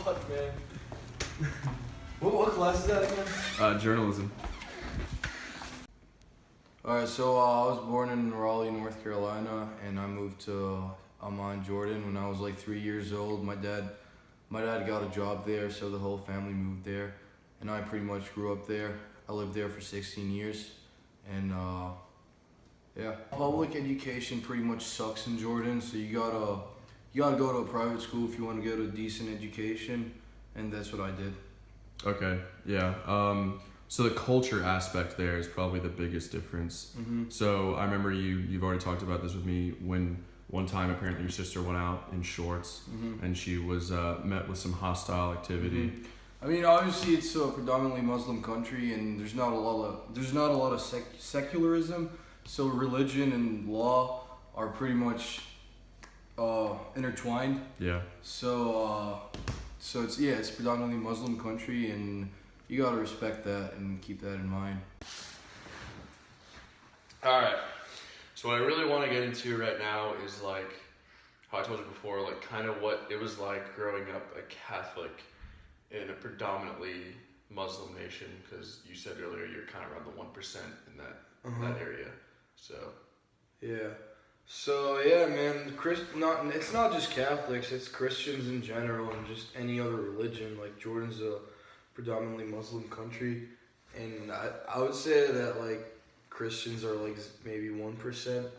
Fuck, man. What class is that again? Journalism. Alright, so I was born in Raleigh, North Carolina, and I moved to Amman, Jordan when I was like 3 years old. My dad got a job there, so the whole family moved there, and I pretty much grew up there. I lived there for 16 years, and yeah. Public education pretty much sucks in Jordan, so you gotta go to a private school if you want to get a decent education, and that's what I did. Okay, yeah. So the culture aspect there is probably the biggest difference. Mm-hmm. So I remember you've already talked about this with me when one time apparently your sister went out in shorts and she was met with some hostile activity. I mean, obviously it's a predominantly Muslim country, and there's not a lot of secularism. So religion and law are pretty much intertwined. Yeah. So it's predominantly Muslim country, and you gotta respect that and keep that in mind. Alright, so what I really want to get into right now is like, how I told you before, like kind of what it was like growing up a Catholic in a predominantly Muslim nation, because you said earlier you're kind of around the 1% in that area, so. Yeah. So yeah, man, it's not just Catholics, it's Christians in general and just any other religion. Like Jordan's a predominantly Muslim country, and I would say that like Christians are like maybe 1%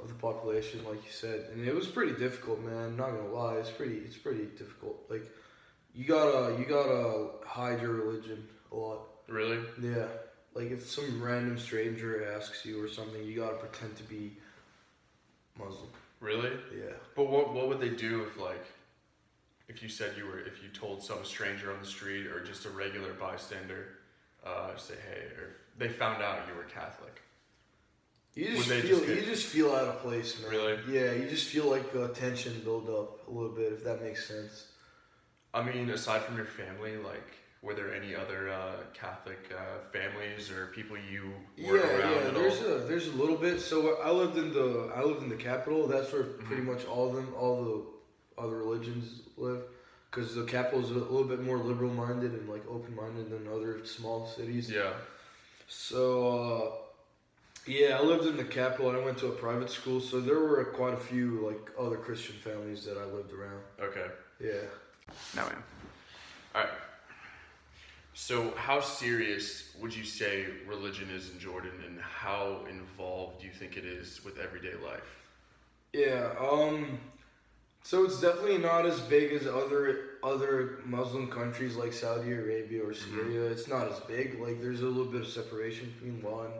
of the population, like you said, and it was pretty difficult, man. Not gonna lie, it's pretty difficult. Like you gotta hide your religion a lot. Really? Yeah. Like if some random stranger asks you or something, you gotta pretend to be Muslim. Really? Yeah. But what would they do if you said if you told some stranger on the street or just a regular bystander, say hey, or if they found out you were Catholic? You just feel out of place, man. Really? Yeah, you just feel like tension build up a little bit, if that makes sense. I mean, aside from your family, like, were there any other Catholic families or people you were around at all? There's a little bit. So I lived in the capital. That's where pretty much all the other religions live, because the capital is a little bit more liberal minded and like open minded than other small cities. Yeah. So yeah, I lived in the capital and I went to a private school, so there were quite a few like other Christian families that I lived around. Okay. Yeah. No, man. All right. So how serious would you say religion is in Jordan, and how involved do you think it is with everyday life? Yeah, so it's definitely not as big as other Muslim countries like Saudi Arabia or Syria. It's not as big. Like there's a little bit of separation between law and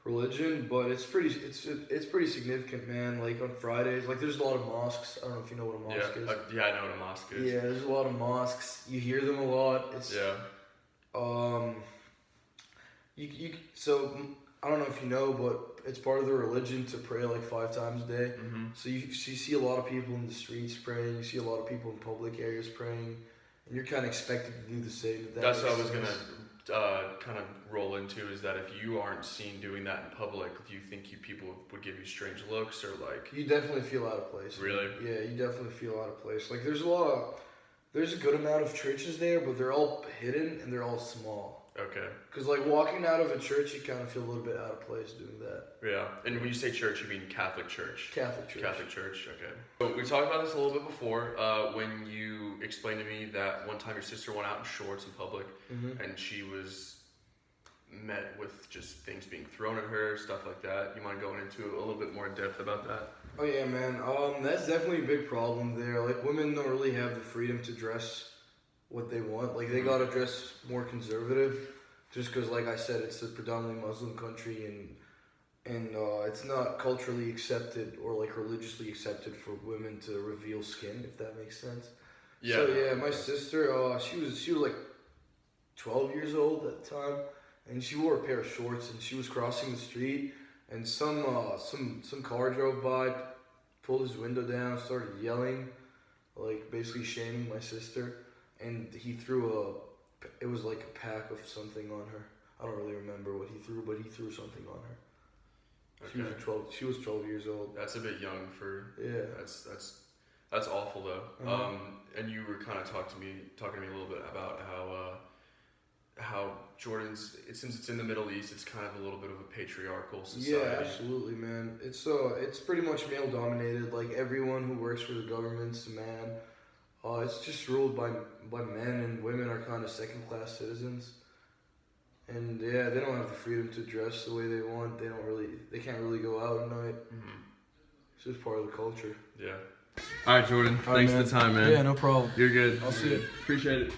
religion, but it's pretty significant, man. Like on Fridays, like there's a lot of mosques. I don't know if you know what a mosque is. Yeah, I know what a mosque is. Yeah, there's a lot of mosques. You hear them a lot. It's so I don't know if you know, but it's part of the religion to pray like 5 times a day. So you see a lot of people in the streets praying. You see a lot of people in public areas praying, and you're kind of expected to do the same. That's what I was gonna kind of roll into, is that if you aren't seen doing that in public, do you think people would give you strange looks, or like? You definitely feel out of place. Really? Yeah, you definitely feel out of place. Like there's a good amount of churches there, but they're all hidden and they're all small. Okay. Because like walking out of a church, you kind of feel a little bit out of place doing that. Yeah. And when you say church, you mean Catholic church? Catholic church. Catholic church, okay. So we talked about this a little bit before when you explained to me that one time your sister went out in shorts in public and she was met with just things being thrown at her, stuff like that. You mind going into a little bit more in depth about that? Oh yeah, man. That's definitely a big problem there. Like women don't really have the freedom to dress what they want. Like they gotta dress more conservative, just because, like I said, it's a predominantly Muslim country, and it's not culturally accepted or like religiously accepted for women to reveal skin, if that makes sense. Yeah. So yeah, my sister, she was like 12 years old at the time, and she wore a pair of shorts, and she was crossing the street, and some car drove by, pulled his window down, started yelling, like basically shaming my sister. And he threw it was like a pack of something on her. I don't really remember what he threw, but he threw something on her. Okay. She was 12 years old. That's a bit young for. Yeah. That's That's awful though. Uh-huh. And you were kind of talking to me a little bit about how Jordan's, since it's in the Middle East, it's kind of a little bit of a patriarchal society. Yeah, absolutely, man. It's pretty much male dominated. Like everyone who works for the government's a man. It's just ruled by men, and women are kind of second class citizens. And yeah, they don't have the freedom to dress the way they want. They can't really go out at night. Mm-hmm. It's just part of the culture. Yeah. All right, Jordan. All right, Thanks for the time, man. Yeah, no problem. You're good. I'll see you. Appreciate it.